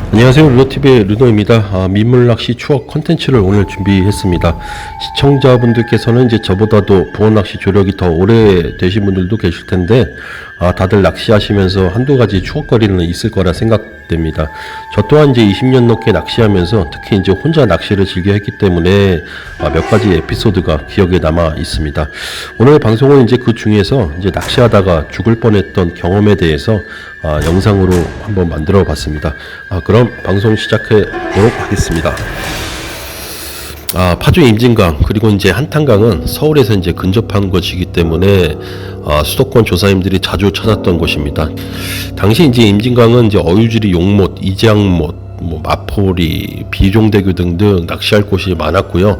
안녕하세요. 루더TV의 루더입니다. 민물낚시 추억 콘텐츠를 오늘 준비했습니다. 시청자분들께서는 이제 저보다도 부원낚시 조력이 더 오래되신 분들도 계실 텐데, 다들 낚시하시면서 한두 가지 추억거리는 있을 거라 생각됩니다. 저 또한 이제 20년 넘게 낚시하면서 특히 이제 혼자 낚시를 즐겨 했기 때문에 몇 가지 에피소드가 기억에 남아 있습니다. 오늘 방송은 이제 그 중에서 이제 낚시하다가 죽을 뻔했던 경험에 대해서 영상으로 한번 만들어 봤습니다. 그럼 방송 시작해 보도록 하겠습니다. 파주 임진강 그리고 이제 한탄강은 서울에서 이제 근접한 곳이기 때문에 수도권 조사님들이 자주 찾았던 곳입니다. 당시 이제 임진강은 이제 어유지리 용못, 이장못, 마포리, 비룡대교 등등 낚시할 곳이 많았고요.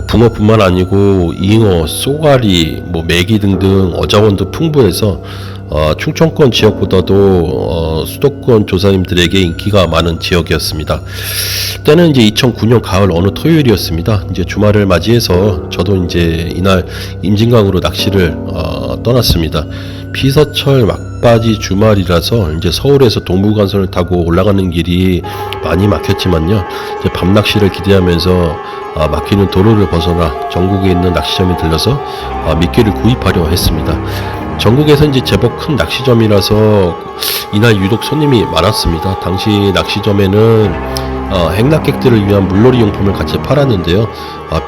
붕어뿐만 아니고 잉어, 쏘가리, 메기 등등 어자원도 풍부해서 충청권 지역보다도 수도권 조사님들에게 인기가 많은 지역이었습니다. 때는 이제 2009년 가을 어느 토요일이었습니다. 이제 주말을 맞이해서 저도 이제 이날 임진강으로 낚시를 떠났습니다. 피서철 막바지 주말이라서 이제 서울에서 동부간선을 타고 올라가는 길이 많이 막혔지만요. 이제 밤 낚시를 기대하면서 막히는 도로를 벗어나 전국에 있는 낚시점에 들려서 미끼를 구입하려 했습니다. 전국에서 이제 제법 큰 낚시점이라서 이날 유독 손님이 많았습니다. 당시 낚시점에는 행락객들을 위한 물놀이 용품을 같이 팔았는데요.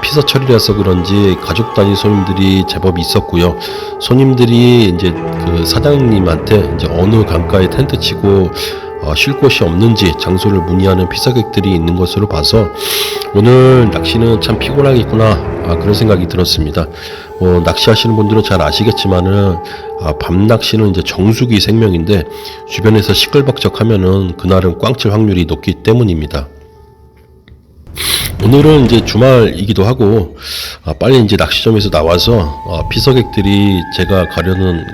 피서철이라서 그런지 가족 단위 손님들이 제법 있었고요. 손님들이 이제 그 사장님한테 이제 어느 강가에 텐트 치고 쉴 곳이 없는지 장소를 문의하는 피서객들이 있는 것으로 봐서 오늘 낚시는 참 피곤하겠구나 그런 생각이 들었습니다. 낚시하시는 분들은 잘 아시겠지만은 밤 낚시는 이제 정수기 생명인데 주변에서 시끌벅적하면은 그날은 꽝칠 확률이 높기 때문입니다. 오늘은 이제 주말이기도 하고 빨리 이제 낚시점에서 나와서 피서객들이 제가 가려는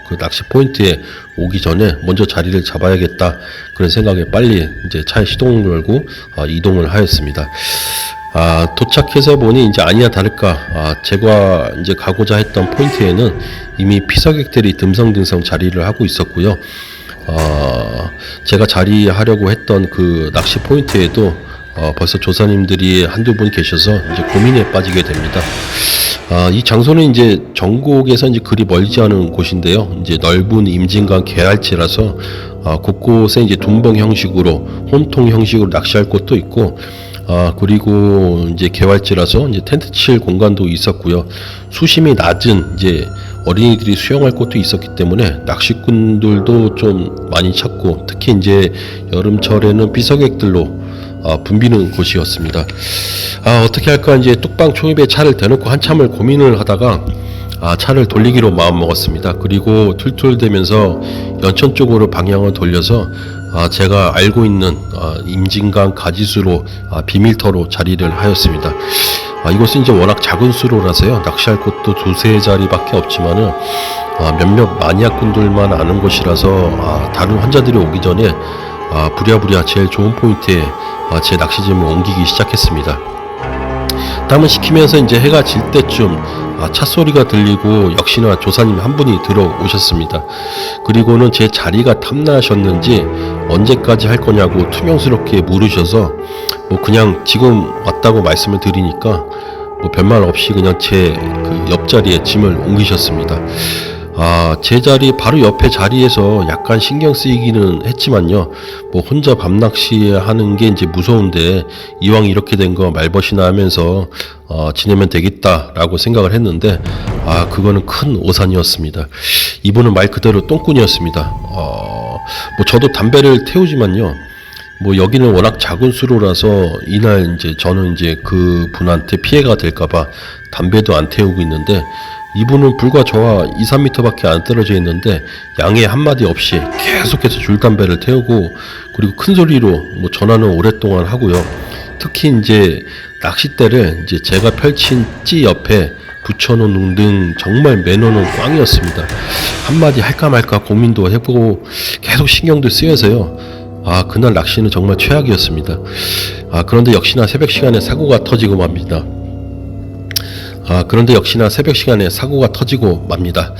그 낚시 포인트에 오기 전에 먼저 자리를 잡아야겠다 그런 생각에 빨리 이제 차에 시동을 걸고 이동을 하였습니다. 도착해서 보니 이제 아니나 다를까 제가 이제 가고자 했던 포인트에는 이미 피서객들이 듬성듬성 자리를 하고 있었고요. 제가 자리하려고 했던 그 낚시 포인트에도 벌써 조사님들이 한두 분 계셔서 이제 고민에 빠지게 됩니다. 이 장소는 이제 전국에서 이제 그리 멀지 않은 곳인데요. 이제 넓은 임진강 계알지라서 곳곳에 이제 둔벙 형식으로 혼통 형식으로 낚시할 곳도 있고 그리고 이제 개활지라서 이제 텐트 칠 공간도 있었고요. 수심이 낮은 이제 어린이들이 수영할 곳도 있었기 때문에 낚시꾼들도 좀 많이 찾고 특히 이제 여름철에는 피서객들로 붐비는 곳이었습니다. 어떻게 할까 이제 뚝방 초입에 차를 대놓고 한참을 고민을 하다가 차를 돌리기로 마음먹었습니다. 그리고 툴툴대면서 연천 쪽으로 방향을 돌려서 제가 알고 있는 임진강 가지수로 비밀터로 자리를 하였습니다. 이곳은 이제 워낙 작은 수로라서요. 낚시할 곳도 두세 자리밖에 없지만은 몇몇 마니아꾼들만 아는 곳이라서 다른 환자들이 오기 전에 부랴부랴 제일 좋은 포인트에 제 낚시짐을 옮기기 시작했습니다. 땀을 식히면서 이제 해가 질 때쯤 찻소리가 들리고 역시나 조사님 한 분이 들어오셨습니다. 그리고는 제 자리가 탐나셨는지 언제까지 할 거냐고 투명스럽게 물으셔서 그냥 지금 왔다고 말씀을 드리니까 별말 없이 그냥 제 그 옆자리에 짐을 옮기셨습니다. 제 자리 바로 옆에 자리에서 약간 신경 쓰이기는 했지만요. 혼자 밤낚시 하는 게 이제 무서운데 이왕 이렇게 된 거 말벗이나 하면서 지내면 되겠다라고 생각을 했는데 그거는 큰 오산이었습니다. 이분은 말 그대로 똥꾼이었습니다. 저도 담배를 태우지만요. 여기는 워낙 작은 수로라서 이날 이제 저는 이제 그 분한테 피해가 될까봐 담배도 안 태우고 있는데 이분은 불과 저와 2, 3m밖에 안 떨어져 있는데 양해 한마디 없이 계속해서 줄담배를 태우고 그리고 큰 소리로 전화는 오랫동안 하고요. 특히 이제 낚싯대를 이제 제가 펼친 찌 옆에 붙여놓는 등 정말 매너는 꽝이었습니다. 한마디 할까 말까 고민도 해보고 계속 신경도 쓰여서요. 그날 낚시는 정말 최악이었습니다. 그런데 역시나 새벽 시간에 사고가 터지고 맙니다.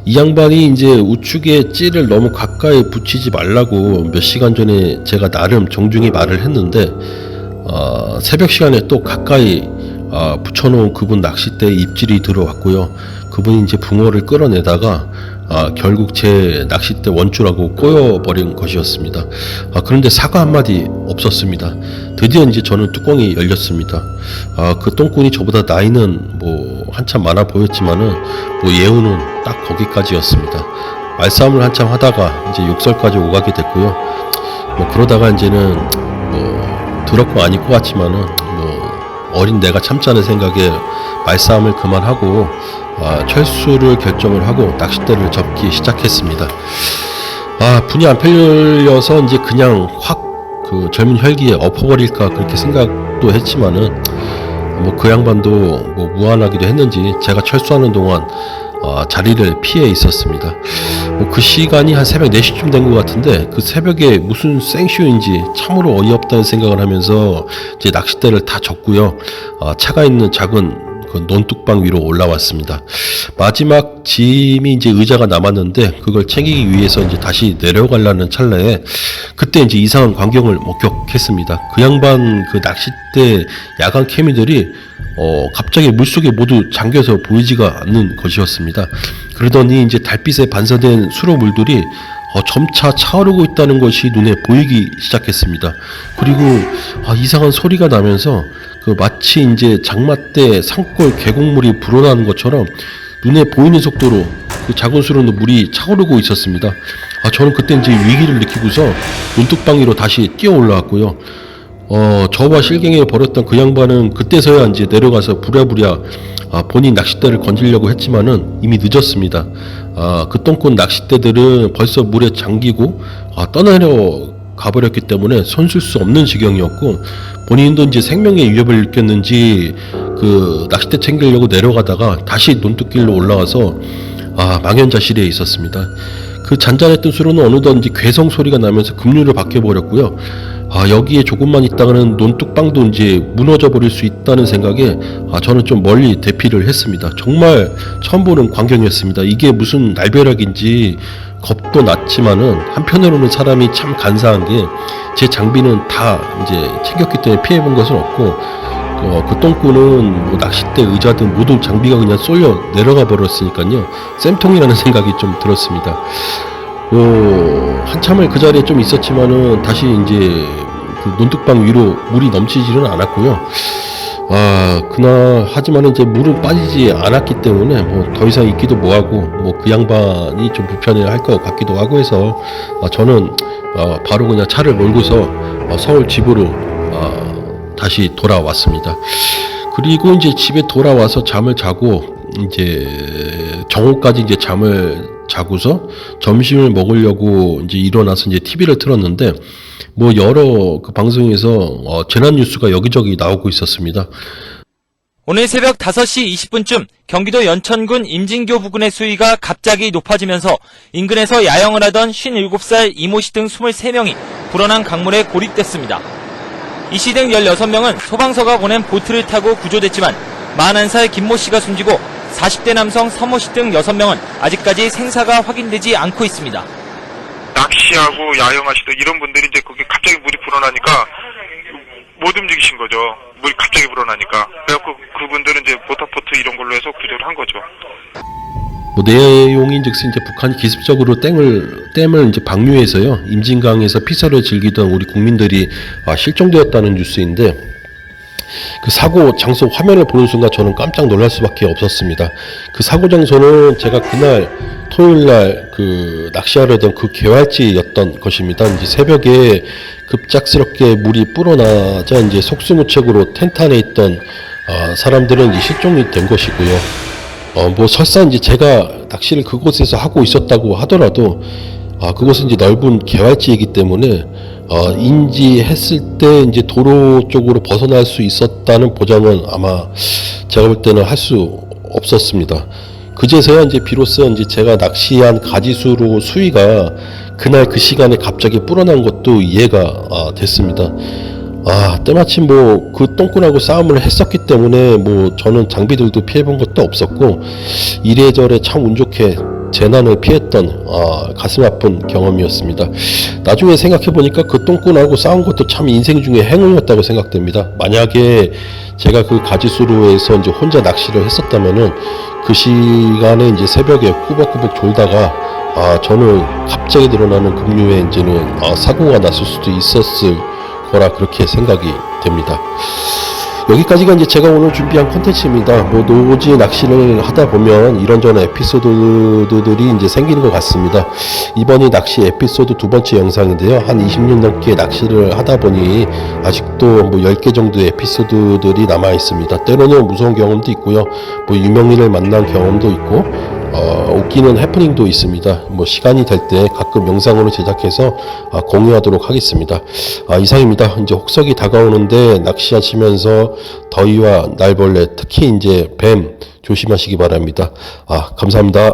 이 양반이 이제 우측에 찌를 너무 가까이 붙이지 말라고 몇 시간 전에 제가 나름 정중히 말을 했는데 새벽 시간에 또 가까이 붙여놓은 그분 낚싯대에 입질이 들어왔고요. 그분이 이제 붕어를 끌어내다가 결국 제 낚싯대 원줄하고 꼬여버린 것이었습니다. 그런데 사과 한마디 없었습니다. 드디어 이제 저는 뚜껑이 열렸습니다. 그 똥꾼이 저보다 나이는 뭐 한참 많아 보였지만은 뭐 예우는 딱 거기까지였습니다. 말싸움을 한참 하다가 이제 욕설까지 오가게 됐고요. 뭐 그러다가 이제는 뭐 더럽고 아닐 것 같지만은 뭐 어린 내가 참자는 생각에 말싸움을 그만하고 철수를 결정을 하고 낚싯대를 접기 시작했습니다. 분이 안 풀려서 이제 그냥 확 그 젊은 혈기에 엎어버릴까 그렇게 생각도 했지만은 뭐 그 양반도 뭐 무안하기도 했는지 제가 철수하는 동안 자리를 피해 있었습니다. 그 시간이 한 새벽 4시쯤 된 것 같은데 그 새벽에 무슨 생쇼인지 참으로 어이없다는 생각을 하면서 이제 낚싯대를 다 졌고요. 차가 있는 작은 그 논뚝방 위로 올라왔습니다. 마지막 짐이 이제 의자가 남았는데 그걸 챙기기 위해서 이제 다시 내려가려는 찰나에 그때 이제 이상한 광경을 목격했습니다. 그 양반 그 낚싯대 야간 케미들이 갑자기 물속에 모두 잠겨서 보이지가 않는 것이었습니다. 그러더니 이제 달빛에 반사된 수로물들이 점차 차오르고 있다는 것이 눈에 보이기 시작했습니다. 그리고 이상한 소리가 나면서 그 마치 이제 장마 때 산골 계곡물이 불어나는 것처럼 눈에 보이는 속도로 그 작은 수로는 물이 차오르고 있었습니다. 저는 그때 이제 위기를 느끼고서 논뚝방 위로 다시 뛰어 올라왔고요. 저와 실갱이를 벌였던 그 양반은 그때서야 이제 내려가서 부랴부랴 본인 낚싯대를 건지려고 했지만은 이미 늦었습니다. 그 똥꾼 낚싯대들은 벌써 물에 잠기고 떠내려 가버렸기 때문에 손쓸 수 없는 지경이었고 본인도 이제 생명의 위협을 느꼈는지 그 낚싯대 챙기려고 내려가다가 다시 논뚝길로 올라와서 망연자실에 있었습니다. 그 잔잔했던 수로는 어느덧 이제 괴성 소리가 나면서 급류를 바뀌어버렸고요. 여기에 조금만 있다가는 논뚝방도 이제 무너져 버릴 수 있다는 생각에 저는 좀 멀리 대피를 했습니다. 정말 처음 보는 광경이었습니다. 이게 무슨 날벼락인지 겁도 났지만은 한편으로는 사람이 참 간사한 게 제 장비는 다 이제 챙겼기 때문에 피해본 것은 없고 그 똥꾼은 뭐 낚싯대 의자 등 모든 장비가 그냥 쏠려 내려가 버렸으니까요. 쌤통이라는 생각이 좀 들었습니다. 한참을 그 자리에 좀 있었지만은 다시 이제 그 논뚝방 위로 물이 넘치지는 않았고요. 하지만 이제 물은 빠지지 않았기 때문에 뭐 더 이상 있기도 뭐하고 뭐 그 양반이 좀 불편해 할 것 같기도 하고 해서 저는 바로 그냥 차를 몰고서 서울 집으로 다시 돌아왔습니다. 그리고 이제 집에 돌아와서 잠을 자고 이제 정오까지 이제 잠을 자고서 점심을 먹으려고 이제 일어나서 이제 TV를 틀었는데 뭐 여러 그 방송에서 재난 뉴스가 여기저기 나오고 있었습니다. 오늘 새벽 5시 20분쯤 경기도 연천군 임진교 부근의 수위가 갑자기 높아지면서 인근에서 야영을 하던 57살 이모씨 등 23명이 불어난 강물에 고립됐습니다. 이씨 등 16명은 소방서가 보낸 보트를 타고 구조됐지만 41살 김모씨가 숨지고 40대 남성 서모씨 등 6명은 아직까지 생사가 확인되지 않고 있습니다. 낚시하고 야영하시던 이런 분들이 이제 거기 갑자기 물이 불어나니까 못 움직이신 거죠. 물이 갑자기 불어나니까. 그래갖고 그분들은 이제 모터포트 이런 걸로 해서 구조를 한 거죠. 뭐 내용인즉슨 이제 북한이 기습적으로 댐을 이제 방류해서요 임진강에서 피서를 즐기던 우리 국민들이 실종되었다는 뉴스인데 그 사고 장소 화면을 보는 순간 저는 깜짝 놀랄 수밖에 없었습니다. 그 사고 장소는 제가 그날 토요일날 그 낚시하려던 그 개활지였던 것입니다. 이제 새벽에 급작스럽게 물이 불어나자 이제 속수무책으로 텐트 안에 있던 사람들은 이제 실종이 된 것이고요. 뭐 설사 이제 제가 낚시를 그곳에서 하고 있었다고 하더라도 그것은 이제 넓은 개활지이기 때문에 인지했을 때 이제 도로 쪽으로 벗어날 수 있었다는 보장은 아마 제가 볼 때는 할 수 없었습니다. 그제서야 이제 비로소 이제 제가 낚시한 가지수로 수위가 그날 그 시간에 갑자기 불어난 것도 이해가 됐습니다. 때마침 뭐 그 똥꾼하고 싸움을 했었기 때문에 뭐 저는 장비들도 피해본 것도 없었고 이래저래 참 운 좋게 재난을 피했던 가슴 아픈 경험이었습니다. 나중에 생각해 보니까 그 똥꾼하고 싸운 것도 참 인생 중에 행운이었다고 생각됩니다. 만약에 제가 그 가지수로에서 이제 혼자 낚시를 했었다면은 그 시간에 이제 새벽에 꾸벅꾸벅 졸다가 저는 갑자기 늘어나는 급류에 이제는 사고가 났을 수도 있었을 거라 그렇게 생각이 됩니다. 여기까지가 이제 제가 오늘 준비한 컨텐츠입니다. 뭐 노지 낚시를 하다 보면 이런저런 에피소드들이 이제 생기는 것 같습니다. 이번이 낚시 에피소드 두 번째 영상인데요. 한 20년 넘게 낚시를 하다 보니 아직도 뭐 10개 정도의 에피소드들이 남아 있습니다. 때로는 무서운 경험도 있고요. 뭐 유명인을 만난 경험도 있고 웃기는 해프닝도 있습니다. 뭐 시간이 될 때 가끔 영상으로 제작해서 공유하도록 하겠습니다. 이상입니다. 이제 혹석이 다가오는데 낚시하시면서 더위와 날벌레, 특히 이제 뱀 조심하시기 바랍니다. 감사합니다.